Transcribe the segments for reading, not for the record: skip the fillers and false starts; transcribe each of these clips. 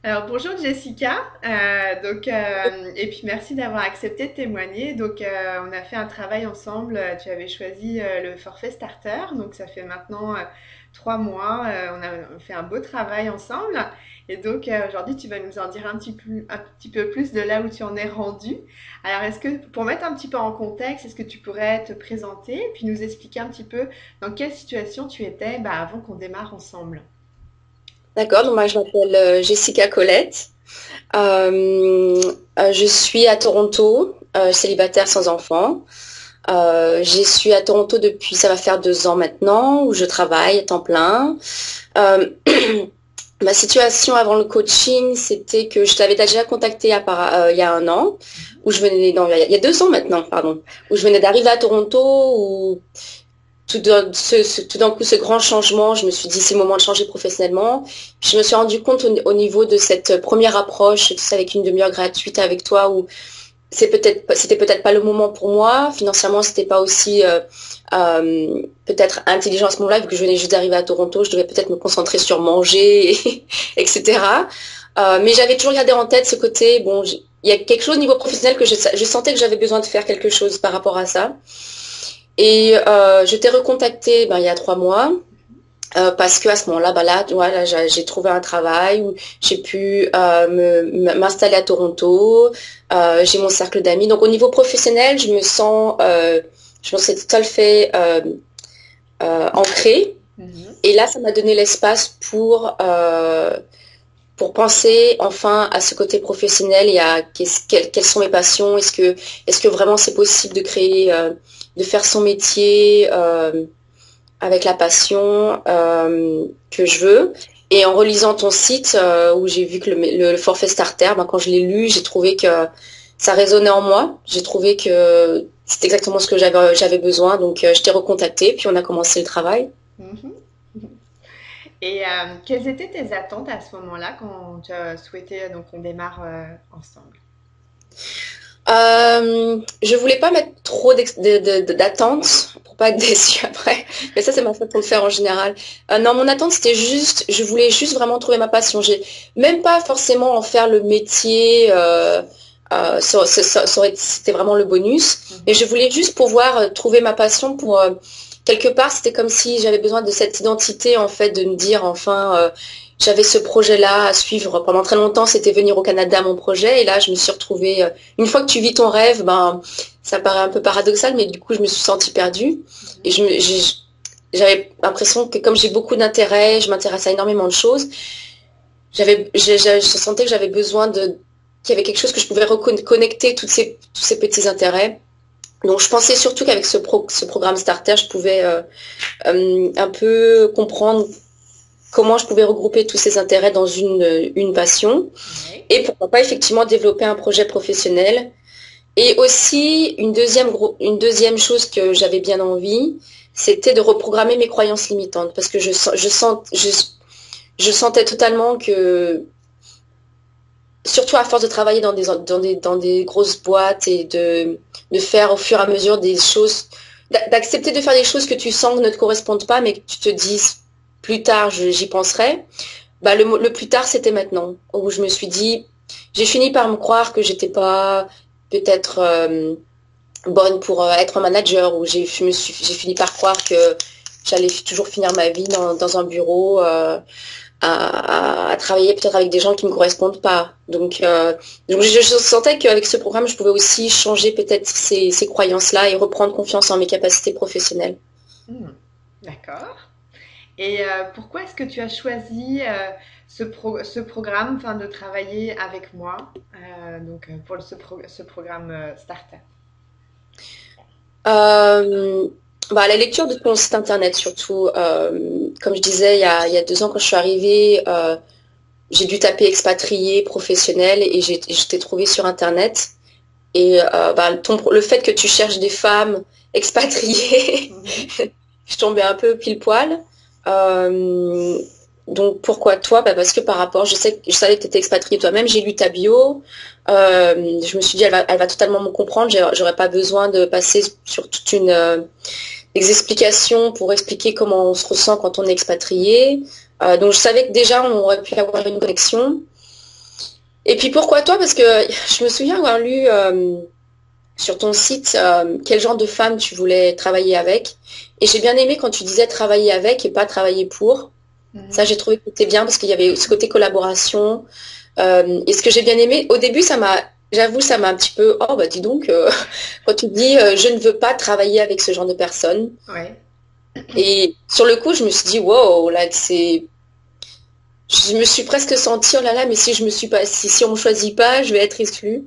Alors bonjour Jessica, et puis merci d'avoir accepté de témoigner. On a fait un travail ensemble. Tu avais choisi le forfait starter, donc ça fait maintenant 3 mois. On a fait un beau travail ensemble. Aujourd'hui tu vas nous en dire un petit peu plus de là où tu en es rendu. Alors est-ce que pour mettre un petit peu en contexte, est-ce que tu pourrais te présenter puis nous expliquer un petit peu dans quelle situation tu étais avant qu'on démarre ensemble? D'accord, donc moi je m'appelle Jessica Colette. Je suis à Toronto, célibataire sans enfant. J'y suis à Toronto depuis, ça va faire 2 ans maintenant, où je travaille à temps plein. Euh, Ma situation avant le coaching, c'était que je t'avais déjà contacté il y a un an, où je venais, non, il y a 2 ans maintenant, pardon, où je venais d'arriver à Toronto, où tout d'un coup, ce grand changement, je me suis dit, c'est le moment de changer professionnellement. Puis je me suis rendu compte au niveau de cette première approche, tu sais, avec une demi-heure gratuite avec toi, où c'était peut-être pas le moment pour moi. Financièrement, c'était pas aussi peut-être intelligent à ce moment-là, vu que je venais juste d'arriver à Toronto, je devais peut-être me concentrer sur manger, etc. Mais j'avais toujours gardé en tête ce côté, bon, il y a quelque chose au niveau professionnel que je sentais que j'avais besoin de faire quelque chose par rapport à ça. Et je t'ai recontacté il y a 3 mois parce que à ce moment-là, voilà, j'ai trouvé un travail où j'ai pu m'installer à Toronto. J'ai mon cercle d'amis. Donc au niveau professionnel, je me sens tout à fait ancrée. Mhm. Et là, ça m'a donné l'espace pour penser enfin à ce côté professionnel et à quelles sont mes passions. Est-ce que vraiment c'est possible de créer, de faire son métier avec la passion que je veux. Et en relisant ton site, où j'ai vu que le forfait starter, quand je l'ai lu, j'ai trouvé que ça résonnait en moi. J'ai trouvé que c'était exactement ce que j'avais besoin. Donc, je t'ai recontacté, puis on a commencé le travail. Mhm. Quelles étaient tes attentes à ce moment-là quand tu as souhaité qu'on démarre ensemble? Je voulais pas mettre trop d'attentes pour pas être déçue après. Mais ça, c'est ma façon de faire en général. Non, mon attente, c'était juste, je voulais juste vraiment trouver ma passion. J'ai même pas forcément en faire le métier. C'était vraiment le bonus. Mais je Mhm. voulais juste pouvoir trouver ma passion pour quelque part. C'était comme si j'avais besoin de cette identité en fait, de me dire enfin. J'avais ce projet-là à suivre pendant très longtemps, c'était venir au Canada, mon projet, et là je me suis retrouvée une fois que tu vis ton rêve, ça paraît un peu paradoxal, mais du coup, je me suis sentie perdue. Et Mhm. j'avais l'impression que comme j'ai beaucoup d'intérêt, je m'intéresse à énormément de choses, je sentais que j'avais besoin qu'il y avait quelque chose que je pouvais reconnecter tous ces petits intérêts. Donc, je pensais surtout qu'avec ce programme Starter, je pouvais un peu comprendre comment je pouvais regrouper tous ces intérêts dans une passion. Ouais. Et pourquoi pas effectivement développer un projet professionnel. Et aussi, une deuxième chose que j'avais bien envie, c'était de reprogrammer mes croyances limitantes. Parce que je sentais totalement que, surtout à force de travailler dans des grosses boîtes et de faire au fur et à mesure des choses, d'accepter de faire des choses que tu sens ne te correspondent pas, mais que tu te dises plus tard, j'y penserai. Le plus tard, c'était maintenant, où je me suis dit, j'ai fini par me croire que j'étais pas peut-être bonne pour être un manager, où j'ai fini par croire que j'allais toujours finir ma vie dans un bureau à travailler peut-être avec des gens qui me correspondent pas. Donc je sentais qu'avec ce programme, je pouvais aussi changer peut-être ces croyances-là et reprendre confiance en mes capacités professionnelles. Hmm. D'accord. Pourquoi est-ce que tu as choisi ce programme, enfin, de travailler avec moi, pour ce programme Starter? Euh, la lecture de ton site internet surtout, comme je disais il y a 2 ans quand je suis arrivée, j'ai dû taper expatrié professionnel et je t'ai trouvé sur internet. Et le fait que tu cherches des femmes expatriées, Mhm. je tombais un peu pile poil. Euh, donc pourquoi toi? Parce que par rapport, je savais que tu étais expatriée toi-même, j'ai lu ta bio. Je me suis dit, elle va totalement me comprendre, j'aurais pas besoin de passer sur toute une des explications pour expliquer comment on se ressent quand on est expatrié. Donc je savais que déjà on aurait pu avoir une connexion. Et puis pourquoi toi? Parce que je me souviens avoir lu sur ton site quel genre de femme tu voulais travailler avec. Et j'ai bien aimé quand tu disais travailler avec et pas travailler pour. Ça, Mhm. j'ai trouvé que c'était bien parce qu'il y avait ce côté collaboration. Et ce que j'ai bien aimé, au début, j'avoue, ça m'a un petit peu, oh bah dis donc, quand tu dis je ne veux pas travailler avec ce genre de personnes. Ouais. Et sur le coup, je me suis dit, wow, là, je me suis presque sentie, oh là là, mais si je me suis pas, si on me choisit pas, je vais être exclue.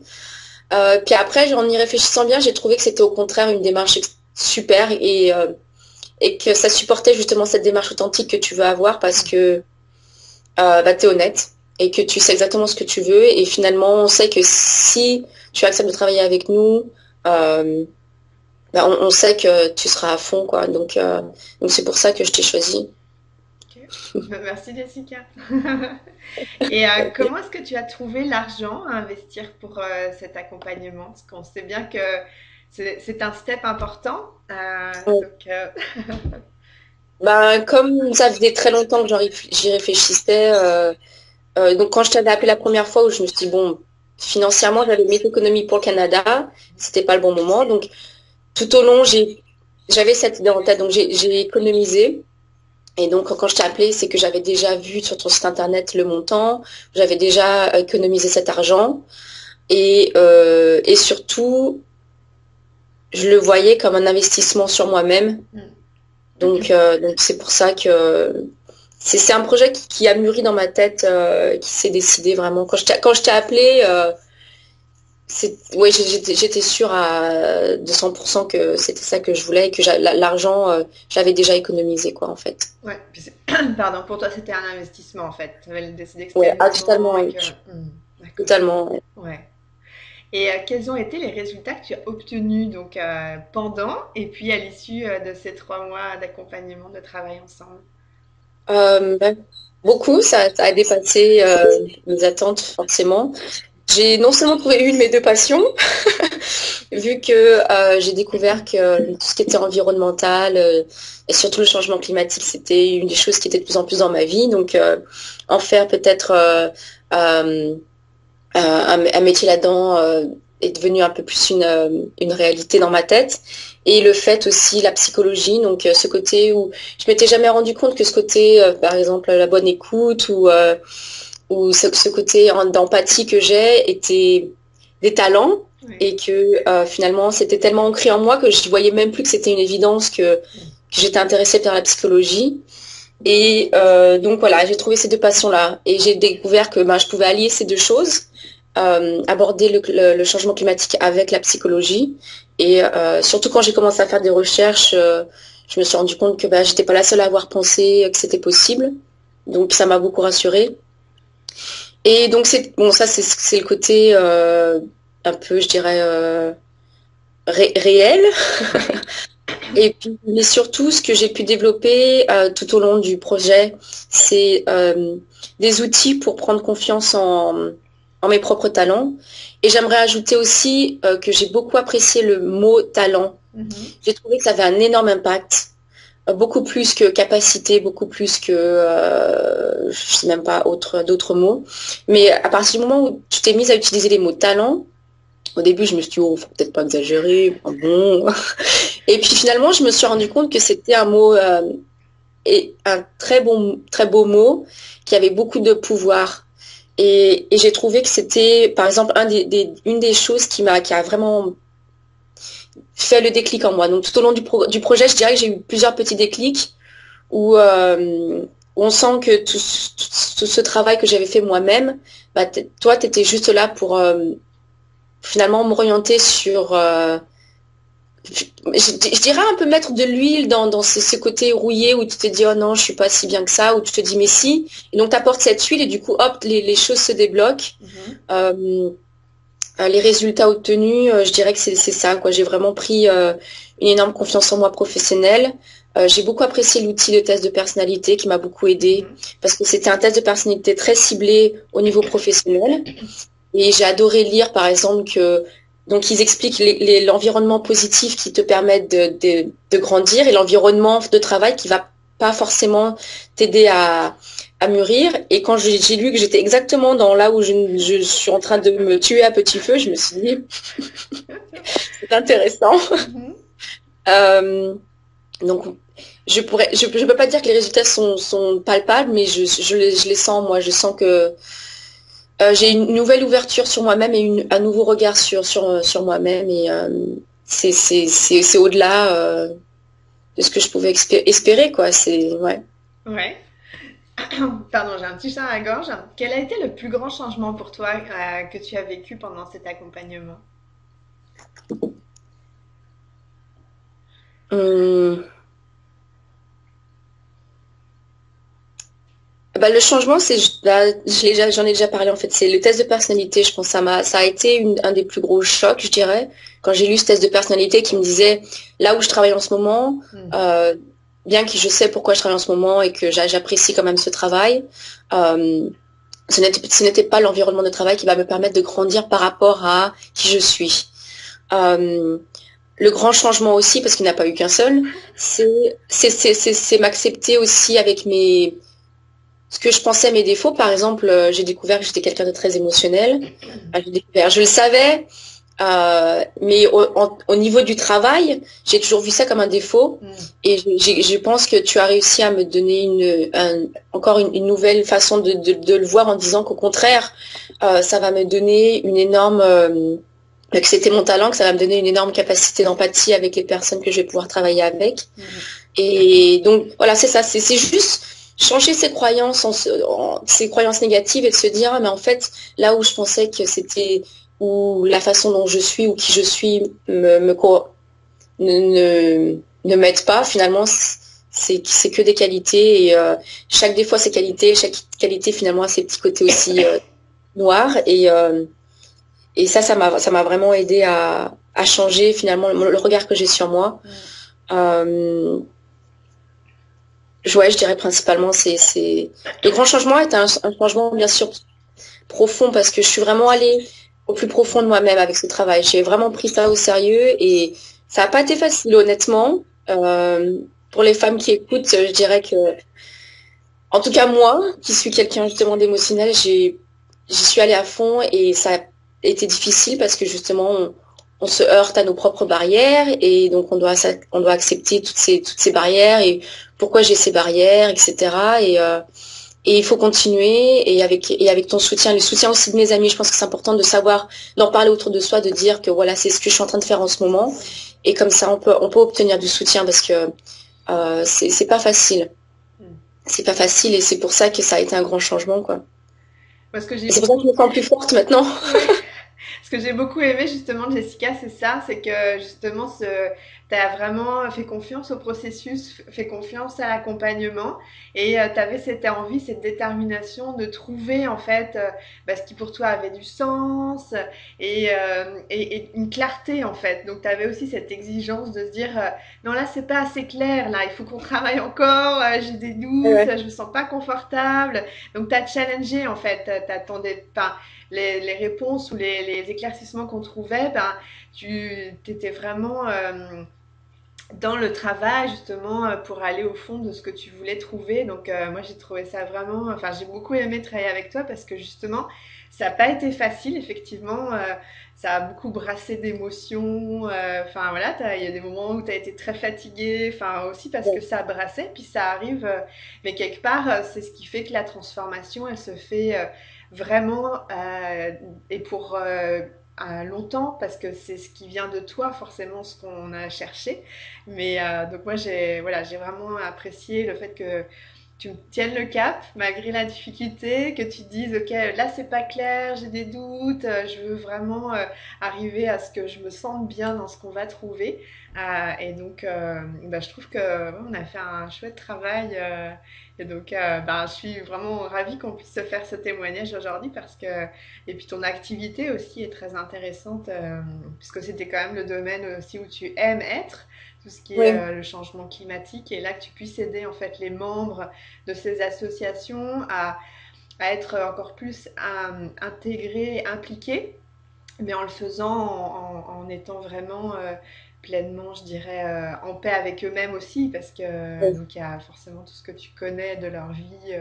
Puis après, en y réfléchissant bien, j'ai trouvé que c'était au contraire une démarche super et que ça supportait justement cette démarche authentique que tu veux avoir parce que bah, tu es honnête et que tu sais exactement ce que tu veux. Et finalement, on sait que si tu acceptes de travailler avec nous, euh, bah, on sait que tu seras à fond, quoi. Donc c'est pour ça que je t'ai choisi. Ok. Merci Jessica. Et comment est-ce que tu as trouvé l'argent à investir pour cet accompagnement? Parce qu'on sait bien que c'est un step important. Donc, Bah, comme ça faisait très longtemps que j'y réfléchissais, donc quand je t'avais appelé la première fois où je me suis dit, bon, financièrement, j'avais mes économies pour le Canada, c'était pas le bon moment. Donc tout au long, j'avais cette idée en tête, donc j'ai économisé. Et donc quand je t'ai appelé, c'est que j'avais déjà vu sur ton site internet le montant, j'avais déjà économisé cet argent. Et surtout, je le voyais comme un investissement sur moi-même. hmm, Donc c'est pour ça que c'est un projet qui a mûri dans ma tête, qui s'est décidé vraiment. Quand je t'ai appelé, ouais, j'étais sûre à 200% que c'était ça que je voulais et que l'argent, j'avais déjà économisé, quoi, en fait. ouais, puis pardon, pour toi c'était un investissement en fait. Tu avais décidé que c'était Ouais, le ah, totalement, moment et oui. que. D'accord. Totalement. Ouais. Ouais. Et quels ont été les résultats que tu as obtenus donc pendant et puis à l'issue de ces 3 mois d'accompagnement, de travail ensemble? Ben, beaucoup, ça a dépassé mes attentes, forcément. J'ai non seulement trouvé une de mes deux passions, vu que j'ai découvert que tout ce qui était environnemental et surtout le changement climatique, c'était une des choses qui était de plus en plus dans ma vie. Donc, en faire peut-être euh, un métier là-dedans est devenu un peu plus une réalité dans ma tête. Et le fait aussi, la psychologie, donc ce côté où je m'étais jamais rendu compte que ce côté, par exemple, la bonne écoute ou ce côté d'empathie que j'ai était des talents Oui. et que finalement c'était tellement ancré en moi que je voyais même plus que c'était une évidence que j'étais intéressée par la psychologie. Et donc voilà, j'ai trouvé ces deux passions-là et j'ai découvert que ben, je pouvais allier ces deux choses, aborder le changement climatique avec la psychologie. Et surtout quand j'ai commencé à faire des recherches, je me suis rendu compte que ben, j'étais pas la seule à avoir pensé que c'était possible. Donc ça m'a beaucoup rassurée. Et donc c'est bon, ça c'est le côté un peu, je dirais, réel. Et puis, mais surtout, ce que j'ai pu développer tout au long du projet, c'est des outils pour prendre confiance en mes propres talents. Et j'aimerais ajouter aussi que j'ai beaucoup apprécié le mot talent. Mhm. J'ai trouvé que ça avait un énorme impact, beaucoup plus que capacité, beaucoup plus que, je sais même pas d'autres mots. Mais à partir du moment où tu t'es mise à utiliser les mots talent, au début, je me suis dit, oh, faut peut-être pas exagérer, enfin bon. Et puis finalement, je me suis rendu compte que c'était un mot et un très beau mot qui avait beaucoup de pouvoir. Et j'ai trouvé que c'était, par exemple, une des choses qui a vraiment fait le déclic en moi. Donc tout au long du projet, je dirais que j'ai eu plusieurs petits déclics où on sent que tout ce travail que j'avais fait moi-même, bah, toi, tu étais juste là pour finalement m'orienter sur je dirais un peu mettre de l'huile dans ce côté rouillé où tu te dis oh non je suis pas si bien que ça, où tu te dis mais si, et donc tu apportes cette huile et du coup hop les choses se débloquent. Mhm. Euh, les résultats obtenus, je dirais que c'est ça quoi, j'ai vraiment pris une énorme confiance en moi professionnelle. J'ai beaucoup apprécié l'outil de test de personnalité qui m'a beaucoup aidé Mhm. parce que c'était un test de personnalité très ciblé au niveau professionnel. Et j'ai adoré lire, par exemple, que donc ils expliquent l'environnement positif qui te permet de grandir et l'environnement de travail qui va pas forcément t'aider à mûrir. Et quand j'ai lu que j'étais exactement dans là où je suis en train de me tuer à petit feu, je me suis dit, c'est intéressant. Mhm. Euh, donc, je peux pas dire que les résultats sont palpables, mais je les sens, moi. Je sens que j'ai une nouvelle ouverture sur moi-même et un nouveau regard sur moi-même. Et c'est au-delà de ce que je pouvais espérer, quoi. C'est, ouais. Ouais. Pardon, j'ai un petit chat à la gorge. Quel a été le plus grand changement pour toi que tu as vécu pendant cet accompagnement? Hum, Bah, le changement, j'en ai déjà parlé en fait. C'est le test de personnalité. Je pense que ça a été un des plus gros chocs, je dirais, quand j'ai lu ce test de personnalité qui me disait là où je travaille en ce moment, Mhm. euh, bien que je sais pourquoi je travaille en ce moment et que j'apprécie quand même ce travail, euh, ce n'était pas l'environnement de travail qui va me permettre de grandir par rapport à qui je suis. Euh, le grand changement aussi, parce qu'il n'y n'a pas eu qu'un seul, c'est m'accepter aussi avec ce que je pensais mes défauts. Par exemple, j'ai découvert que j'étais quelqu'un de très émotionnel. Je le savais, mais au niveau du travail, j'ai toujours vu ça comme un défaut. Mhm. Et je pense que tu as réussi à me donner encore une nouvelle façon de le voir en disant qu'au contraire, ça va me donner une énorme, que c'était mon talent, que ça va me donner une énorme capacité d'empathie avec les personnes que je vais pouvoir travailler avec. Mhm. Et donc, voilà, c'est ça. C'est juste changer ses croyances, ses croyances négatives et de se dire, ah, mais en fait, là où je pensais que c'était, ou la façon dont je suis ou qui je suis ne m'aide pas, finalement, c'est que des qualités. Et chaque défaut a ses qualités, chaque qualité, finalement, a ses petits côtés aussi noirs. Et ça m'a vraiment aidé à changer, finalement, le regard que j'ai sur moi. Mhm. Euh, Ouais, je dirais principalement, le grand changement est un changement bien sûr profond parce que je suis vraiment allée au plus profond de moi-même avec ce travail. J'ai vraiment pris ça au sérieux et ça n'a pas été facile, honnêtement. Pour les femmes qui écoutent, je dirais que, en tout cas moi, qui suis quelqu'un justement d'émotionnel, j'y suis allée à fond et ça a été difficile parce que justement on se heurte à nos propres barrières et donc on doit accepter toutes ces barrières et pourquoi j'ai ces barrières, etc. Et il faut continuer et avec ton soutien, le soutien aussi de mes amis, je pense que c'est important de savoir, d'en parler autour de soi, de dire que voilà, c'est ce que je suis en train de faire en ce moment. Et comme ça, on peut obtenir du soutien parce que c'est pas facile. Mhm. C'est pas facile et c'est pour ça que ça a été un grand changement, quoi. Parce que j'ai Et c'est pour ça que beaucoup. je me sens plus forte maintenant. Ouais. Ce que j'ai beaucoup aimé justement de Jessica, c'est ça, c'est que justement, tu as vraiment fait confiance au processus, fait confiance à l'accompagnement et tu avais cette envie, cette détermination de trouver en fait bah, ce qui pour toi avait du sens et une clarté en fait. Donc tu avais aussi cette exigence de se dire non là c'est pas assez clair, là il faut qu'on travaille encore, j'ai des doutes, Ouais. je me sens pas confortable. Donc tu as challengé en fait, t'attendais pas les réponses ou les éclaircissements qu'on trouvait, ben, tu étais vraiment dans le travail justement pour aller au fond de ce que tu voulais trouver. Donc moi j'ai trouvé ça vraiment, enfin j'ai beaucoup aimé travailler avec toi parce que justement ça n'a pas été facile effectivement. Ça a beaucoup brassé d'émotions. Enfin voilà, il y a des moments où tu as été très fatiguée. Enfin aussi parce que Ouais. ça brassait. Puis ça arrive, mais quelque part c'est ce qui fait que la transformation elle se fait vraiment et pour longtemps parce que c'est ce qui vient de toi forcément ce qu'on a cherché. Mais donc moi j'ai voilà, j'ai vraiment apprécié le fait que tu me tiennes le cap malgré la difficulté, que tu dises ok là c'est pas clair, j'ai des doutes, je veux vraiment arriver à ce que je me sente bien dans ce qu'on va trouver. Et donc bah, je trouve que ouais, on a fait un chouette travail et donc bah, je suis vraiment ravie qu'on puisse se faire ce témoignage aujourd'hui parce que et puis ton activité aussi est très intéressante puisque c'était quand même le domaine aussi où tu aimes être tout ce qui est Oui. le changement climatique et là que tu puisses aider en fait les membres de ces associations à être encore plus intégrés, impliqués, mais en le faisant en étant vraiment pleinement, je dirais, en paix avec eux-mêmes aussi, parce que Ouais, donc il y a forcément tout ce que tu connais de leur vie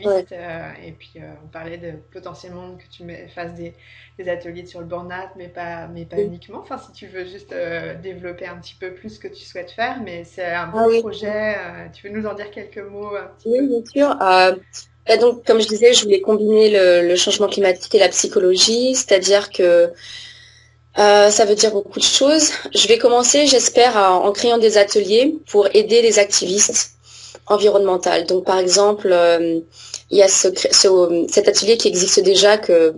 ouais, d'activiste, et puis on parlait de potentiellement que fasses des ateliers sur le burn-out, mais pas ouais. uniquement. Enfin, si tu veux juste développer un petit peu plus ce que tu souhaites faire, mais c'est un Ah beau oui, projet. Tu veux nous en dire quelques mots un petit oui, peu? bien sûr. Bah donc, comme je disais, je voulais combiner le changement climatique et la psychologie, c'est-à-dire que ça veut dire beaucoup de choses. Je vais commencer, j'espère, en créant des ateliers pour aider les activistes environnementaux. Donc, par exemple, il y a cet atelier qui existe déjà qui-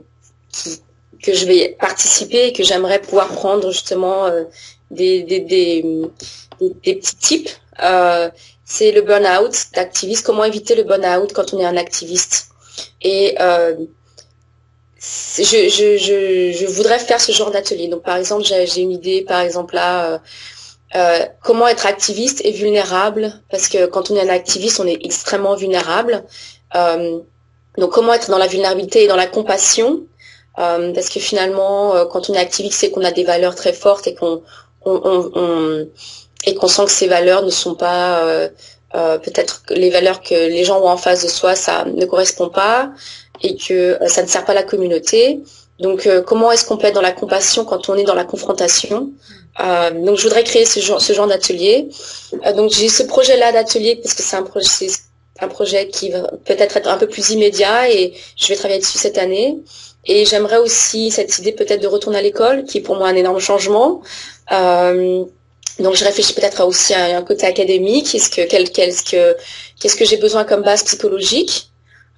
que je vais participer et que j'aimerais pouvoir prendre justement des, des, des, des petits tips. C'est le burn-out d'activiste, comment éviter le burn-out quand on est un activiste. Et je voudrais faire ce genre d'atelier. Donc, par exemple, j'ai une idée, par exemple, là, comment être activiste et vulnérable, parce que quand on est un activiste, on est extrêmement vulnérable. Euh, donc, comment être dans la vulnérabilité et dans la compassion, parce que finalement, quand on est activiste, c'est qu'on a des valeurs très fortes et et qu'on sent que ces valeurs ne sont pas peut-être que les valeurs que les gens ont en face de soi, ça ne correspond pas et que ça ne sert pas la communauté. Donc, comment est-ce qu'on peut être dans la compassion quand on est dans la confrontation? Donc, je voudrais créer ce genre d'atelier. Donc, j'ai ce projet-là d'atelier parce que c'est un projet qui va peut-être être un peu plus immédiat et je vais travailler dessus cette année. Et j'aimerais aussi cette idée peut-être de retourner à l'école, qui est pour moi un énorme changement. Euh, donc, je réfléchis peut-être aussi à un côté académique. Qu'est-ce que j'ai besoin comme base psychologique?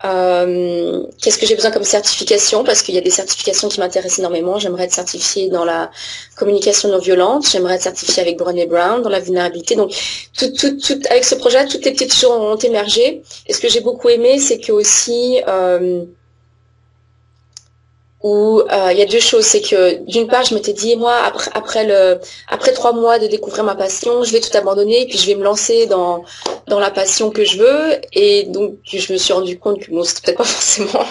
Qu'est-ce que j'ai besoin comme certification? Parce qu'il y a des certifications qui m'intéressent énormément. J'aimerais être certifiée dans la communication non violente. J'aimerais être certifiée avec Brené Brown dans la vulnérabilité. Donc, avec ce projet, toutes les petites choses ont émergé. Et ce que j'ai beaucoup aimé, c'est que aussi, où il y a deux choses, c'est que d'une part je m'étais dit moi après 3 mois de découvrir ma passion, je vais tout abandonner et puis je vais me lancer dans la passion que je veux et donc je me suis rendu compte que bon c'était peut-être pas forcément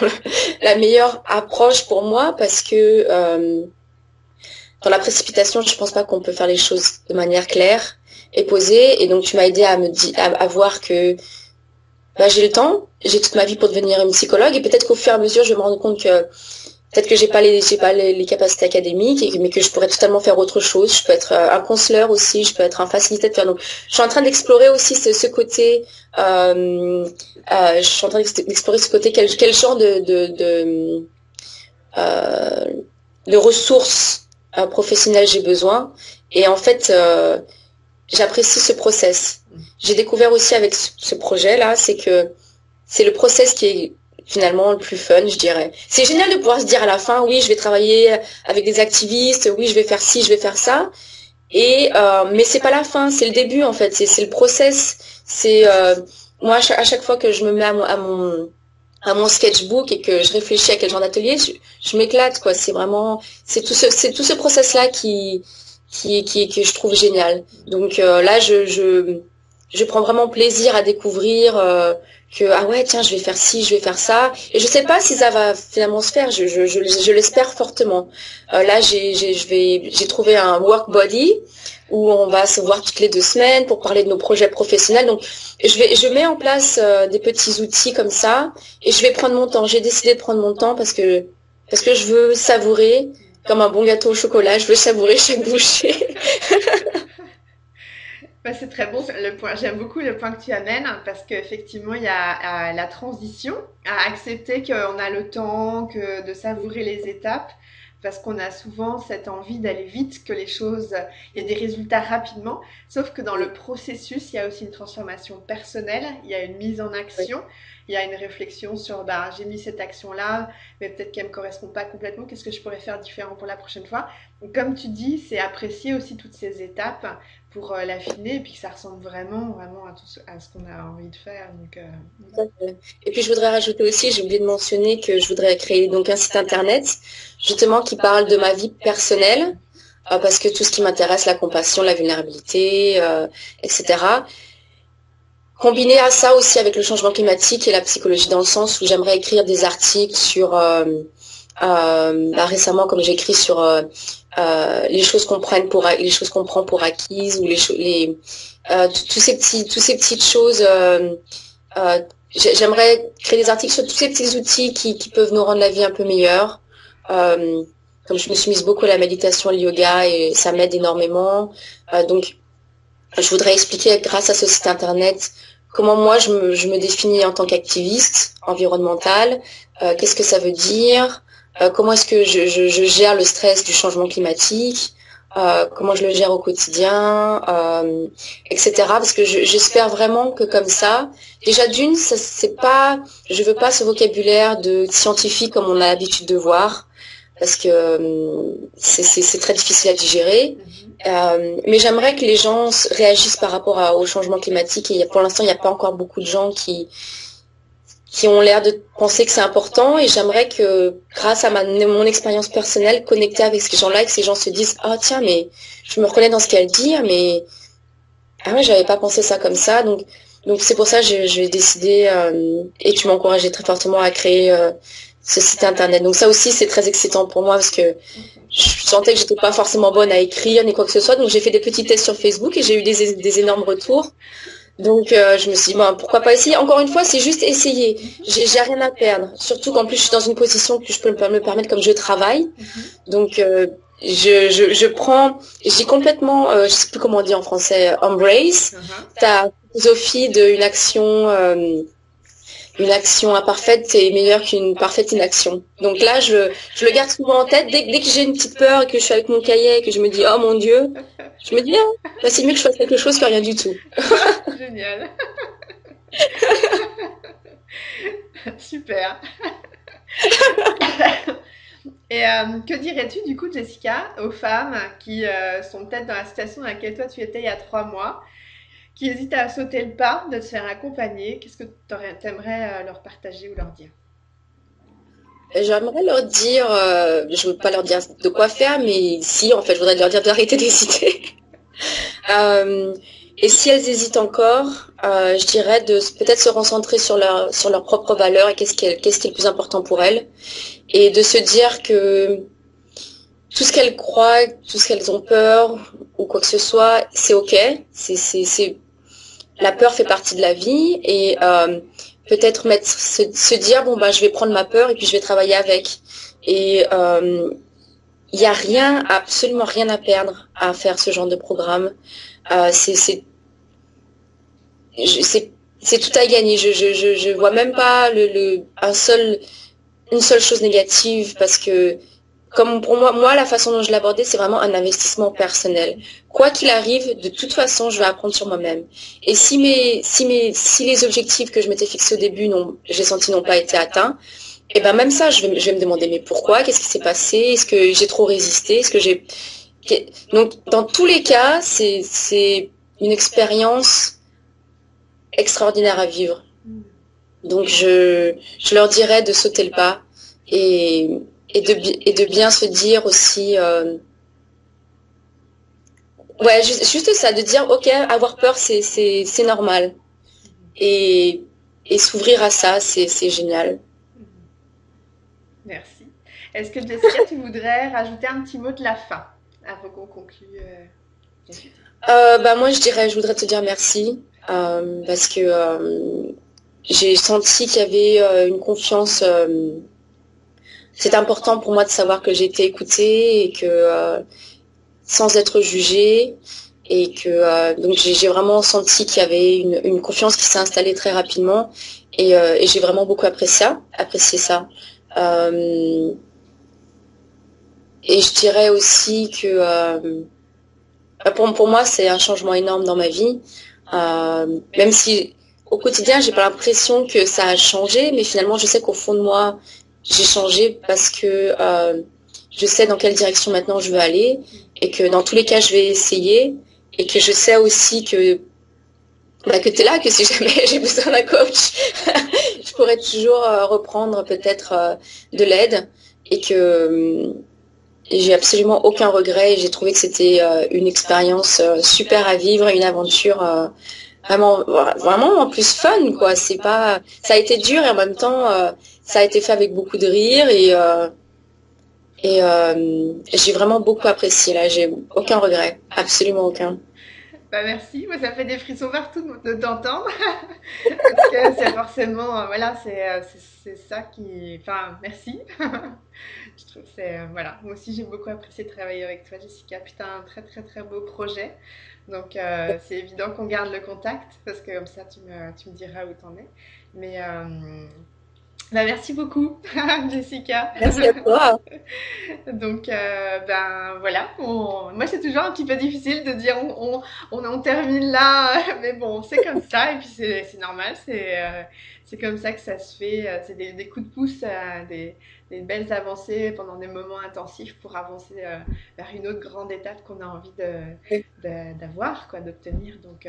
la meilleure approche pour moi parce que dans la précipitation je pense pas qu'on peut faire les choses de manière claire et posée et donc tu m'as aidé à me dire à voir que bah, j'ai le temps, j'ai toute ma vie pour devenir une psychologue et peut-être qu'au fur et à mesure je vais me rendre compte que peut-être que j'ai pas les capacités académiques, mais que je pourrais totalement faire autre chose. Je peux être un conceleur aussi, je peux être un facilitateur. Donc, je suis en train d'explorer aussi ce côté. Je suis en train d'explorer ce côté. Quel genre euh, de ressources professionnelles j'ai besoin. Et en fait, j'apprécie ce process. J'ai découvert aussi avec ce projet-là, c'est que c'est le process qui est finalement le plus fun, je dirais. C'est génial de pouvoir se dire à la fin, oui, je vais travailler avec des activistes, oui, je vais faire ci, je vais faire ça. Et mais c'est pas la fin, c'est le début en fait, c'est le process. C'est moi à chaque fois que je me mets à mon sketchbook et que je réfléchis à quel genre d'atelier, je m'éclate quoi. C'est vraiment c'est tout ce process là que je trouve génial. Donc là je prends vraiment plaisir à découvrir que ah ouais tiens je vais faire ci, je vais faire ça et je sais pas si ça va finalement se faire. Je l'espère fortement. Là j'ai trouvé un work body où on va se voir toutes les 2 semaines pour parler de nos projets professionnels. Donc je mets en place des petits outils comme ça et je vais prendre mon temps. J'ai décidé de prendre mon temps parce que je veux savourer comme un bon gâteau au chocolat. Je veux savourer chaque bouchée. Bah, c'est très bon, le point. J'aime beaucoup le point que tu amènes parce qu'effectivement, il y a la transition, à accepter qu'on a le temps, que de savourer les étapes, parce qu'on a souvent cette envie d'aller vite, que les choses, il y a des résultats rapidement. Sauf que dans le processus, il y a aussi une transformation personnelle, il y a une mise en Oui, action, il y a une réflexion sur, bah, j'ai mis cette action-là, mais peut-être qu'elle me correspond pas complètement. Qu'est-ce que je pourrais faire différent pour la prochaine fois? Donc, comme tu dis, c'est apprécier aussi toutes ces étapes pour l'affiner et puis que ça ressemble vraiment à à ce qu'on a envie de faire. Donc, tout à fait. Et puis je voudrais rajouter aussi, j'ai oublié de mentionner que je voudrais créer donc un site internet justement qui parle de ma vie personnelle parce que tout ce qui m'intéresse, la compassion, la vulnérabilité, etc. Combiné à ça aussi avec le changement climatique et la psychologie dans le sens où j'aimerais écrire des articles sur Récemment, comme j'écris sur les choses les choses qu'on prend pour acquises ou toutes ces petites choses. J'aimerais créer des articles sur tous ces petits outils qui peuvent nous rendre la vie un peu meilleure. Comme je me suis mise beaucoup à la méditation, le yoga, et ça m'aide énormément. Donc, je voudrais expliquer, grâce à ce site internet, comment moi je me définis en tant qu'activiste environnementale. Qu'est-ce que ça veut dire? Comment est-ce que je gère le stress du changement climatique? Comment je le gère au quotidien, etc. Parce que j'espère vraiment que comme ça, déjà d'une, c'est pas, je veux pas ce vocabulaire de scientifique comme on a l'habitude de voir, parce que c'est très difficile à digérer. Mais j'aimerais que les gens réagissent par rapport au changement climatique. Et pour l'instant, il n'y a pas encore beaucoup de gens qui ont l'air de penser que c'est important, et j'aimerais que, grâce à mon expérience personnelle, connecter avec ces gens-là, et que ces gens se disent « Ah tiens, mais je me reconnais dans ce qu'elle dit, mais ah ouais, j'avais pas pensé ça comme ça. » Donc c'est pour ça que j'ai décidé, et tu m'as encouragé très fortement à créer ce site internet. Donc ça aussi, c'est très excitant pour moi, parce que je sentais que j'étais pas forcément bonne à écrire ni quoi que ce soit. Donc j'ai fait des petits tests sur Facebook et j'ai eu des énormes retours. Donc je me suis dit, bon, pourquoi pas essayer. Encore une fois, c'est juste essayer. J'ai rien à perdre. Surtout qu'en plus, je suis dans une position que je peux me permettre comme je travaille. Donc je prends, j'ai complètement, je sais plus comment on dit en français, embrace ta philosophie d'une action. Une action imparfaite est meilleure qu'une parfaite inaction. Donc là, je le garde souvent en tête. Dès que j'ai une petite peur et que je suis avec mon cahier et que je me dis, oh mon Dieu, je me dis, ah, bah, c'est mieux que je fasse quelque chose que rien du tout. Génial. Super. Et que dirais-tu du coup, Jessica, aux femmes qui sont peut-être dans la situation dans laquelle toi tu étais il y a 3 mois, qui hésitent à sauter le pas de se faire accompagner? Qu'est-ce que tu aimerais leur partager ou leur dire? J'aimerais leur dire, je veux pas leur dire de quoi faire, mais si, en fait, je voudrais leur dire d'arrêter d'hésiter. Et si elles hésitent encore, je dirais de peut-être se recentrer sur leur propre valeur et qu'est-ce qui est le plus important pour elles, et de se dire que tout ce qu'elles croient, tout ce qu'elles ont peur ou quoi que ce soit, c'est ok. La peur fait partie de la vie, et peut-être se dire bon bah je vais prendre ma peur et puis je vais travailler avec. Et il y a absolument rien à perdre à faire ce genre de programme. C'est tout à gagner. Je vois même pas une seule chose négative, parce que comme pour moi, la façon dont je l'abordais, c'est vraiment un investissement personnel. Quoi qu'il arrive, de toute façon, je vais apprendre sur moi-même. Et si les objectifs que je m'étais fixés au début, j'ai senti n'ont pas été atteints, et ben même ça, je vais me demander, mais pourquoi? Qu'est-ce qui s'est passé? Est-ce que j'ai trop résisté? Donc, dans tous les cas, c'est une expérience extraordinaire à vivre. Donc, je leur dirais de sauter le pas, et de bien se dire aussi, ouais, juste ça, de dire ok, avoir peur c'est normal, et s'ouvrir à ça, c'est génial. Merci. Est-ce que Jessica, tu voudrais rajouter un petit mot de la fin avant qu'on conclue Bah moi je voudrais te dire merci, parce que j'ai senti qu'il y avait une confiance. C'est important pour moi de savoir que j'ai été écoutée, et que sans être jugée, et que donc j'ai vraiment senti qu'il y avait une confiance qui s'est installée très rapidement, et j'ai vraiment beaucoup apprécié ça. Et je dirais aussi que pour moi c'est un changement énorme dans ma vie, même si au quotidien j'ai pas l'impression que ça a changé, mais finalement je sais qu'au fond de moi j'ai changé, parce que je sais dans quelle direction maintenant je veux aller, et que dans tous les cas je vais essayer, et que je sais aussi que t'es là, que si jamais j'ai besoin d'un coach, je pourrais toujours reprendre peut-être de l'aide, et que j'ai absolument aucun regret, et j'ai trouvé que c'était une expérience super à vivre, une aventure vraiment en plus fun, quoi. Ça a été dur, et en même temps ça a été fait avec beaucoup de rire, Et j'ai vraiment beaucoup apprécié là, j'ai aucun regret, absolument aucun. Bah merci, moi ça fait des frissons partout de t'entendre. Parce que c'est forcément, voilà, c'est ça qui... Enfin, merci. Je trouve que c'est... voilà, moi aussi j'ai beaucoup apprécié de travailler avec toi, Jessica. Puis t'as un très très très beau projet. Donc c'est évident qu'on garde le contact, parce que comme ça tu me diras où t'en es. Mais bah, merci beaucoup, Jessica. Merci à toi. Donc, ben voilà, moi c'est toujours un petit peu difficile de dire on termine là, mais bon, c'est comme ça, et puis c'est normal, c'est comme ça que ça se fait, c'est des coups de pouce, des belles avancées pendant des moments intensifs pour avancer vers une autre grande étape qu'on a envie Oui, d'avoir, quoi, d'obtenir. Donc,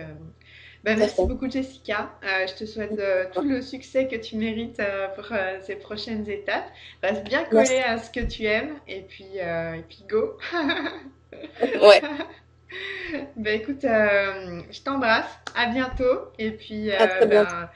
ben, tout à merci fait. beaucoup Jessica, je te souhaite tout le succès que tu mérites pour ces prochaines étapes. Reste bien collé Merci. à ce que tu aimes et puis go. Ouais, Ben écoute, je t'embrasse, à bientôt et puis à très bientôt. ben